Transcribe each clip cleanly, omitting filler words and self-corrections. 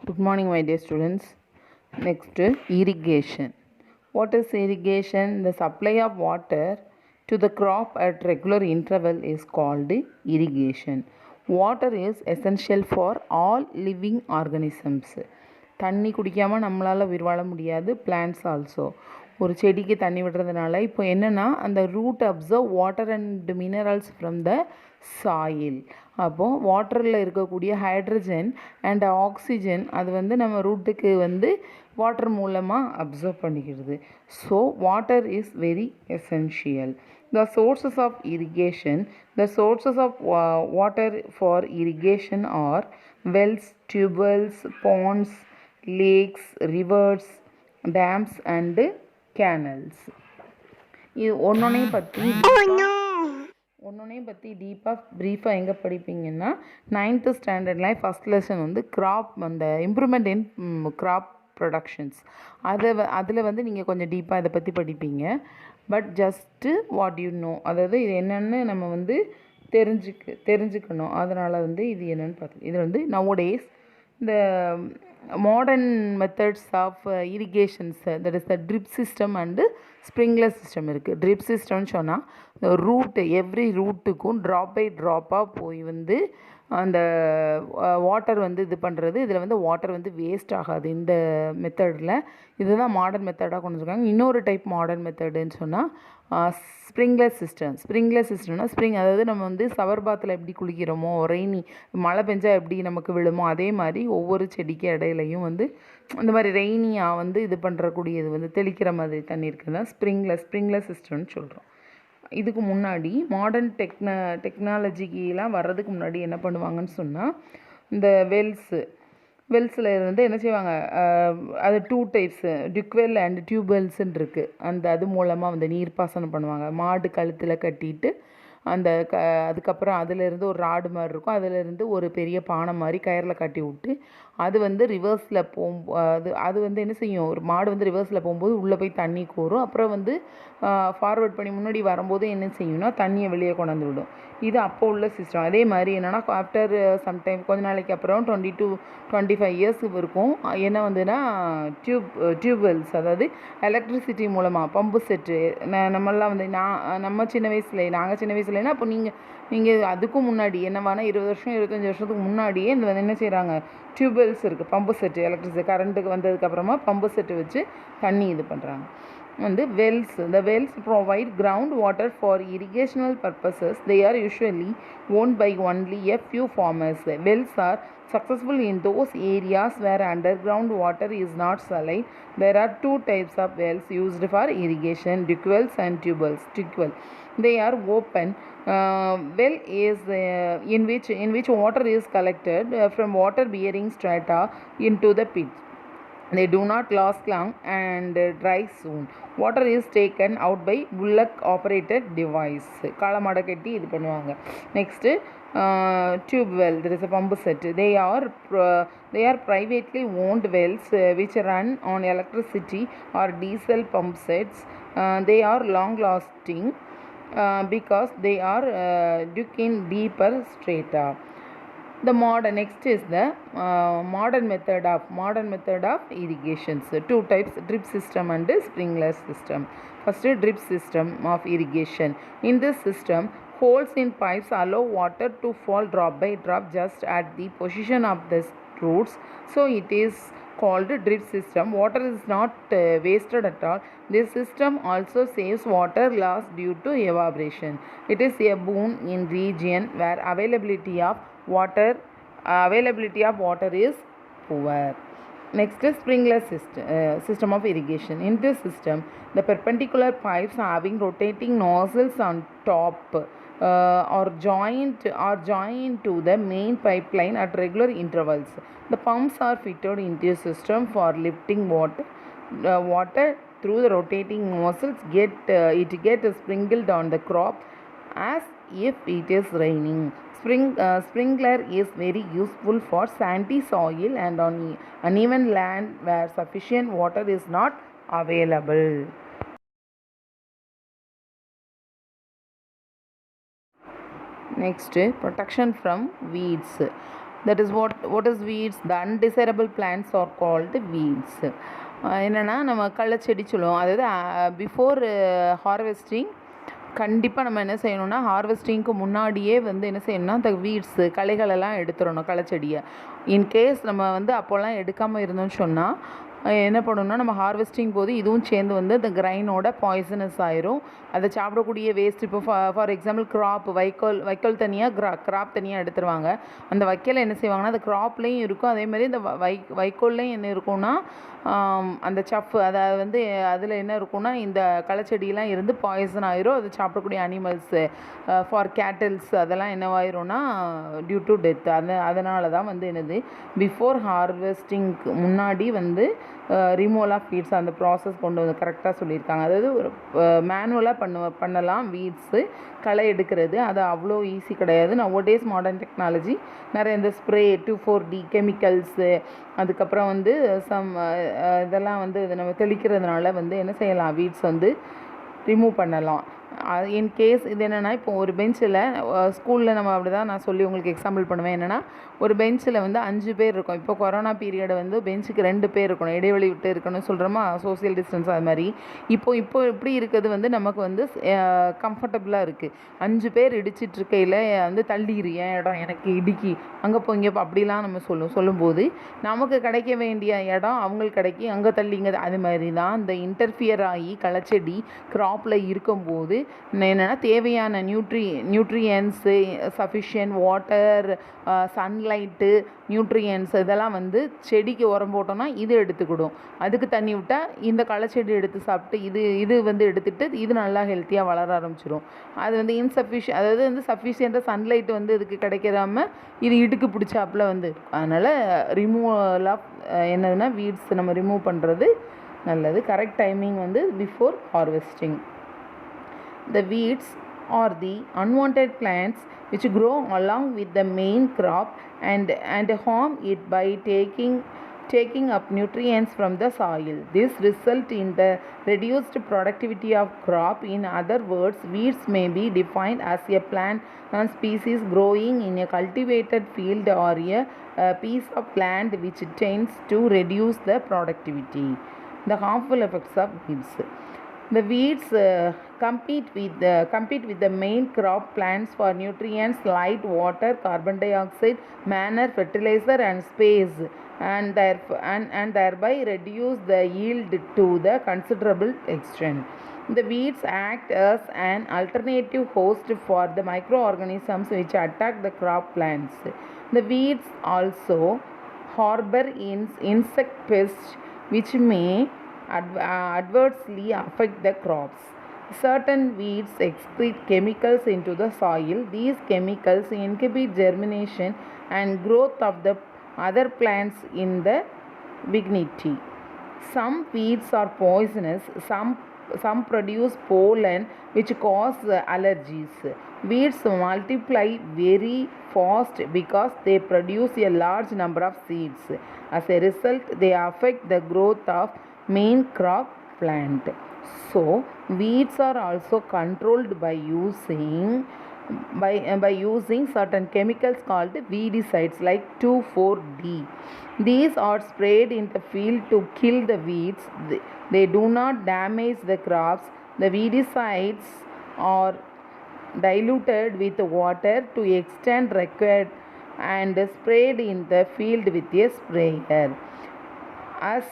Good morning, my dear students. Next, irrigation. What is irrigation? The supply of water to the crop at regular interval is called irrigation. Water is essential for all living organisms. தண்ணி குடிக்காமல் நம்மளால் உயிர் வாழ முடியாது. Plants also. ஒரு செடிக்கு தண்ணி விடுறதுனால இப்போ என்னென்னா அந்த root absorb water and minerals from the soil. அப்போது வாட்டரில் இருக்கக்கூடிய ஹைட்ரஜன் அண்ட் ஆக்சிஜன் அது வந்து நம்ம ரூட்டுக்கு வந்து வாட்டர் மூலமாக அப்சர்வ் பண்ணிக்கிறது. So water is very essential. The sources of irrigation. The sources of water for irrigation are wells, tubewells, ponds, lakes, rivers, dams and canals. இது ஒன்னொன்னையும் பற்றி டீப்பாக ப்ரீஃபாக எங்கே படிப்பீங்கன்னா 9th ஸ்டாண்டர்டில் ஃபஸ்ட் லெசன் வந்து கிராப் அந்த இம்ப்ரூவ்மெண்ட் இன் graph productions அதில் வந்து நீங்கள் கொஞ்சம் டீப்பாக இதை பற்றி படிப்பீங்க. But just what you know, அதாவது இது என்னென்னு நம்ம வந்து தெரிஞ்சுக்கணும். அதனால் வந்து இது என்னென்னு பார்த்து இது வந்து நவடேஸ் இந்த modern methods of irrigations that is the drip system and sprinkler system இருக்குது. ட்ரிப் சிஸ்டம்னு சொன்னால் ரூட்டு எவ்ரி ரூட்டுக்கும் ட்ராப் பை ட்ராப்பாக போய் வந்து அந்த வாட்டர் வந்து இது பண்ணுறது. இதில் வந்து வாட்டர் வந்து வேஸ்ட் ஆகாது இந்த மெத்தடில். இதுதான் மாடர்ன் மெத்தடாக கொண்டு வந்திருக்காங்க. இன்னொரு டைப் மாடர்ன் மெத்தடுன்னு சொன்னால் ஸ்ப்ரிங்க்லர் சிஸ்டம். ஸ்ப்ரிங்க்லர் சிஸ்டம்னா அதாவது நம்ம வந்து சவர் பாத்தில் எப்படி குளிக்கிறோமோ, ரெய்னி மழை பெஞ்சால் எப்படி நமக்கு விழுமோ அதே மாதிரி ஒவ்வொரு செடிக்கு இடையிலையும் வந்து இந்த மாதிரி ரெய்னியாக வந்து இது பண்ணுறக்கூடியது வந்து தெளிக்கிற மாதிரி தண்ணி இருக்குது தான் ஸ்ப்ரிங்க்லர் சிஸ்டம்னு சொல்கிறோம். இதுக்கு முன்னாடி மாடர்ன் டெக்னாலஜிக்கெலாம் வர்றதுக்கு முன்னாடி என்ன பண்ணுவாங்கன்னு சொன்னால் இந்த வெல்ஸில் இருந்து என்ன செய்வாங்க, அது 2 டைப்ஸு டிக்வெல் அண்ட் டியூப்வெல்ஸ்ன்னு இருக்குது. அது மூலமாக வந்து நீர்ப்பாசனம் பண்ணுவாங்க. மாடு கழுத்தில் கட்டிட்டு அதுக்கப்புறம் அதிலேருந்து ஒரு ராடு மாதிரி இருக்கும், அதிலேருந்து ஒரு பெரிய பானை மாதிரி கயிறில் கட்டி விட்டு அது வந்து ரிவர்ஸில் அது வந்து என்ன செய்யும், ஒரு மாடு வந்து ரிவர்ஸில் போகும்போது உள்ளே போய் தண்ணி கோரும். அப்புறம் வந்து ஃபார்வேர்ட் பண்ணி முன்னாடி வரும்போது என்ன செய்யும்னா தண்ணியை வெளியே கொண்டாந்து விடும். இது அப்போ உள்ள சிஸ்டம். அதே மாதிரி என்னென்னா ஆஃப்டர் சம்டைம் கொஞ்ச நாளைக்கு அப்புறம் 20 to 25 இயர்ஸ் இருக்கும். என்ன வந்துன்னா டியூப்வெல்ஸ், அதாவது எலக்ட்ரிசிட்டி மூலமாக பம்பு செட்டு. நம்மளாம் வந்து நாங்கள் சின்ன வயசுலனா அப்போ நீங்கள் அதுக்கும் முன்னாடி என்னவானா 20 வருஷம் 25 வருஷத்துக்கு முன்னாடியே இந்த என்ன செய்கிறாங்க, டியூப்வெல்ஸ் இருக்குது, பம்பு செட்டு. எலக்ட்ரிசிட்டி கரண்ட்டுக்கு வந்ததுக்கப்புறமா பம்பு செட்டு வச்சு தண்ணி இது பண்ணுறாங்க. வந்து Wells. The wells provide groundwater for irrigational purposes. They are usually owned by only a few farmers. Wells are successful in those areas where underground water is not supplied. There are 2 types of wells used for irrigation: deep wells and tube wells. They are open well is in which water is collected from water bearing strata into the pit. They do not last long and dry soon. Water is taken out by bullock operated device. காலமாட கட்டி இது பண்ணுவாங்க. Next tube well, there is a pump set. They are privately owned wells which run on electricity or diesel pump sets. They are long lasting because they are dug in deeper strata. The next is the modern method of irrigations. 2 types: drip system and sprinkler system. First, drip system of irrigation. In this system, holes in pipes allow water to fall drop by drop just at the position of the roots. So it is called drip system. Water is not wasted at all. This system also saves water loss due to evaporation. It is a boon in region where availability of water is poor. Next is sprinkler system of irrigation. In this system, the perpendicular pipes having rotating nozzles on top are joined to the main pipeline at regular intervals. The pumps are fitted into a system for lifting water through the rotating nozzles. It gets sprinkled on the crop as if it is raining. Sprinkler is very useful for sandy soil and on uneven land where sufficient water is not available. Next, protection from weeds. that is what is weeds. The undesirable plants are called weeds. என்னென்னா நம்ம களைச்செடி சொல்லுவோம். அதாவது before harvesting கண்டிப்பாக நம்ம என்ன செய்யணும்னா ஹார்வெஸ்டிங்க்கு முன்னாடியே வந்து என்ன செய்யணும்னா அந்த வீட்ஸு களைகளெல்லாம் எடுத்துடணும் களைச்செடியை. இன்கேஸ் நம்ம வந்து அப்போல்லாம் எடுக்காமல் இருந்தோம்னு சொன்னால் என்ன பண்ணணும்னா நம்ம ஹார்வெஸ்டிங் போது இதுவும் சேர்ந்து வந்து அந்த கிரைனோட பாய்சனஸ் ஆயிரும். அதை சாப்பிடக்கூடிய வேஸ்ட் இப்போ ஃபார் எக்ஸாம்பிள் வைக்கோல் தனியாக கிராப் தனியாக எடுத்துருவாங்க. அந்த வைக்கோல் என்ன செய்வாங்கன்னா அந்த கிராப்லேயும் இருக்கும், அதேமாதிரி இந்த வைக்கோல்லையும் என்ன இருக்கும்னா அந்த சஃப் அதாவது வந்து அதில் என்ன இருக்கும்னா இந்த களைச்செடியெலாம் இருந்து பாய்சன் ஆயிரும். அது சாப்பிடக்கூடிய அனிமல்ஸு ஃபார் கேட்டில்ஸ் அதெல்லாம் என்னவாயிரும்னா டியூ டு டெத். அதனால தான் வந்து என்னது பிஃபோர் ஹார்வெஸ்டிங்க்கு முன்னாடி வந்து ரிமூவல் ஆஃப் வீட்ஸ் அந்த ப்ராசஸ் கொண்டு வந்து கரெக்டாக சொல்லியிருக்காங்க. அதாவது ஒரு மேனுவலாக பண்ணலாம் வீட்ஸு களை எடுக்கிறது. அது அவ்வளோ ஈஸி கிடையாது. நவடேஸ் மாடர்ன் டெக்னாலஜி நிறைய இந்த ஸ்ப்ரே 2,4-D கெமிக்கல்ஸு அதுக்கப்புறம் வந்து இதெல்லாம் வந்து நம்ம தெளிக்கிறதுனால வந்து என்ன செய்யலாம் வீட்ஸ் வந்து ரிமூவ் பண்ணலாம். இன்கேஸ் இது என்னென்னா இப்போ ஒரு பெஞ்சில் ஸ்கூலில் நம்ம அப்படி தான் நான் சொல்லி உங்களுக்கு எக்ஸாம்பிள் பண்ணுவேன். என்னென்னா ஒரு பெஞ்சில் வந்து 5 பேர் இருக்கும். இப்போ கொரோனா பீரியடை வந்து பெஞ்சுக்கு 2 பேர் இருக்கணும், இடைவெளி விட்டு இருக்கணும்னு சொல்கிறோமா, சோசியல் டிஸ்டன்ஸ் அது மாதிரி. இப்போ இப்படி இருக்கிறது வந்து நமக்கு வந்து கம்ஃபர்டபுளாக இருக்குது. 5 பேர் இடிச்சிட்ருக்கையில் வந்து தள்ளிடு ஏன் இடம் எனக்கு இடிக்கி அங்கே போங்க அப்படிலாம் நம்ம சொல்லும்போது நமக்கு கிடைக்க வேண்டிய இடம் அவங்களுக்கு கிடைக்கி அங்கே தள்ளிங்க. அது மாதிரி தான் இந்த இன்டர்ஃபியர் ஆகி களைச்செடி க்ராப்பில் இருக்கும்போது என்னென்னா தேவையான nutrients sufficient water sunlight nutrients இதெல்லாம் வந்து செடிக்கு உரம் போட்டோம்னா இது எடுத்துக்கிடும். அதுக்கு தண்ணி விட்டால் இந்த களைச்செடி எடுத்து சாப்பிட்டு இது வந்து எடுத்துகிட்டு இது நல்லா ஹெல்த்தியாக வளர ஆரம்பிச்சிடும். அது வந்து அதாவது வந்து சஃபிஷியண்ட்டாக சன்லைட் வந்து இதுக்கு கிடைக்காம இது இடுக்கு பிடிச்சாப்பில் வந்து அதனால் ரிமூவல் ஆஃப் என்னதுன்னா வீட்ஸ் நம்ம ரிமூவ் பண்ணுறது நல்லது. கரெக்ட் டைமிங் வந்து before harvesting. The weeds are the unwanted plants which grow along with the main crop and harm it by taking up nutrients from the soil. This results in the reduced productivity of crop. In other words, weeds may be defined as a plant species growing in a cultivated field or a piece of land which tends to reduce the productivity. The harmful effects of weeds. The weeds compete with the main crop plants for nutrients, light, water, carbon dioxide, manure, fertilizer, and space, and thereby reduce the yield to the considerable extent. The weeds act as an alternative host for the microorganisms which attack the crop plants. The weeds also harbor insect pests which may adversely affect the crops. Certain weeds excrete chemicals into the soil. These chemicals inhibit germination and growth of the other plants in the vicinity. Some weeds are poisonous. Some produce pollen which cause allergies. Weeds multiply very fast because they produce a large number of seeds. As a result, they affect the growth of main crop plant. So weeds are also controlled by using certain chemicals called weedicides like 2,4-D. These are sprayed in the field to kill the weeds. They do not damage the crops. The weedicides are diluted with water to extent required and sprayed in the field with a sprayer. As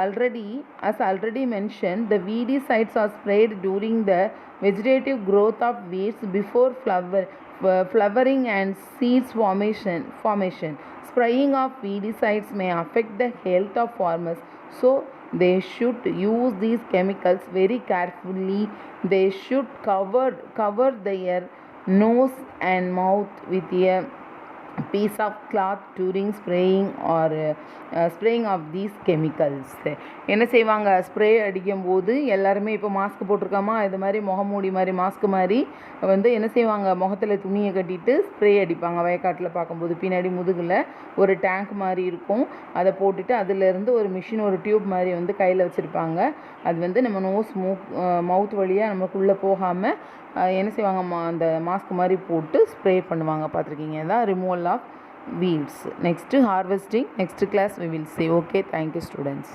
already mentioned, the weedicides are sprayed during the vegetative growth of weeds before flowering and seeds formation. Spraying of weedicides may affect the health of farmers, so they should use these chemicals very carefully. They should cover their nose and mouth with a piece of cloth during spraying of these chemicals. என்ன செய்வாங்க spray அடிக்கும்போது எல்லாருமே இப்போ mask போட்டிருக்காமா இது மாதிரி முகமூடி மாதிரி mask மாதிரி வந்து என்ன செய்வாங்க முகத்தில் துணியை கட்டிட்டு ஸ்ப்ரே அடிப்பாங்க. வயக்காட்டில் பார்க்கும்போது பின்னாடி முதுகில் ஒரு டேங்க் மாதிரி இருக்கும், அதை போட்டுட்டு அதிலேருந்து ஒரு மிஷின் ஒரு டியூப் மாதிரி வந்து கையில் வச்சுருப்பாங்க. அது வந்து நம்ம மவுத் வழியாக நமக்குள்ளே போகாமல் என்ன செய்வாங்க அந்த மாஸ்க் மாதிரி போட்டு ஸ்ப்ரே பண்ணுவாங்க. பார்த்துருக்கீங்க. இதான் removal of weeds. Next harvesting, next class we will see. Okay, thank you students.